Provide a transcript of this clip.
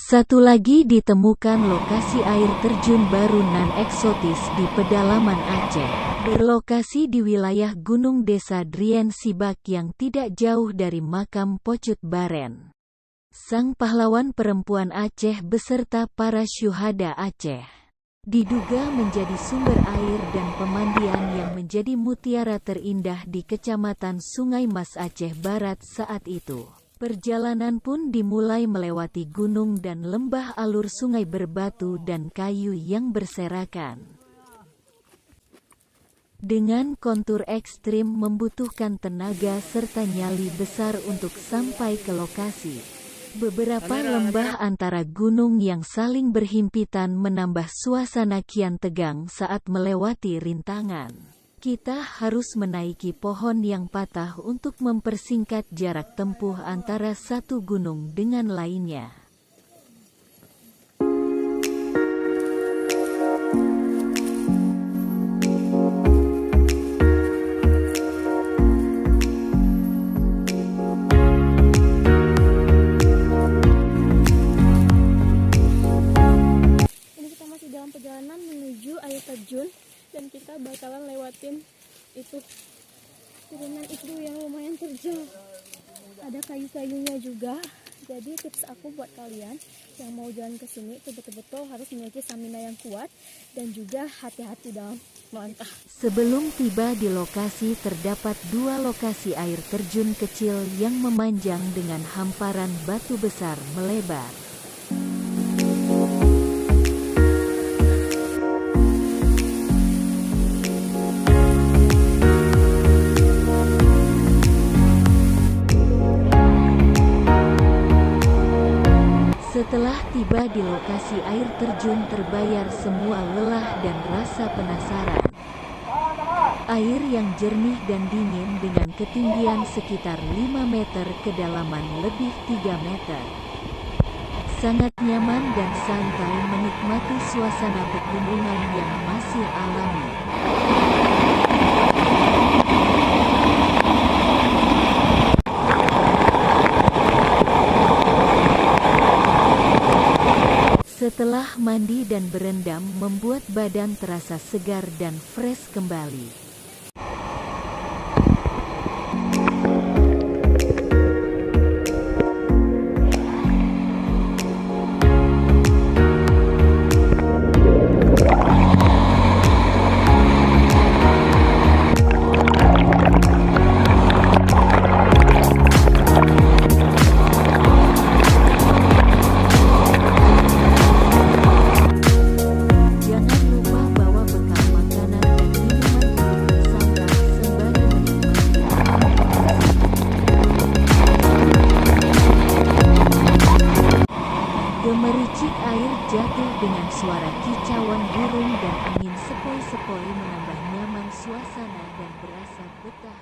Satu lagi ditemukan lokasi air terjun baru non-eksotis di pedalaman Aceh, berlokasi di wilayah Gunung Desa Drien Sibak yang tidak jauh dari makam Pocut Baren, sang pahlawan perempuan Aceh beserta para syuhada Aceh. Diduga menjadi sumber air dan pemandian yang menjadi mutiara terindah di Kecamatan Sungai Mas Aceh Barat saat itu. Perjalanan pun dimulai melewati gunung dan lembah alur sungai berbatu dan kayu yang berserakan. Dengan kontur ekstrim membutuhkan tenaga serta nyali besar untuk sampai ke lokasi. Beberapa lembah antara gunung yang saling berhimpitan menambah suasana kian tegang saat melewati rintangan. Kita harus menaiki pohon yang patah untuk mempersingkat jarak tempuh antara satu gunung dengan lainnya. Ini kita masih dalam perjalanan menuju air terjun. Dan kita bakalan lewatin itu turunan itu yang lumayan terjal, ada kayu-kayunya juga. Jadi tips aku buat kalian yang mau jalan ke sini itu betul-betul harus memiliki stamina yang kuat dan juga hati-hati dalam melangkah. Sebelum tiba di lokasi terdapat dua lokasi air terjun kecil yang memanjang dengan hamparan batu besar melebar. Setelah tiba di lokasi air terjun terbayar semua lelah dan rasa penasaran. Air yang jernih dan dingin dengan ketinggian sekitar 5 meter, kedalaman lebih 3 meter. Sangat nyaman dan santai menikmati suasana pegunungan yang masih alami. Setelah mandi dan berendam membuat badan terasa segar dan fresh kembali. Gemericik air jatuh dengan suara kicauan burung dan angin sepoi-sepoi menambah nyaman suasana dan berasa betah.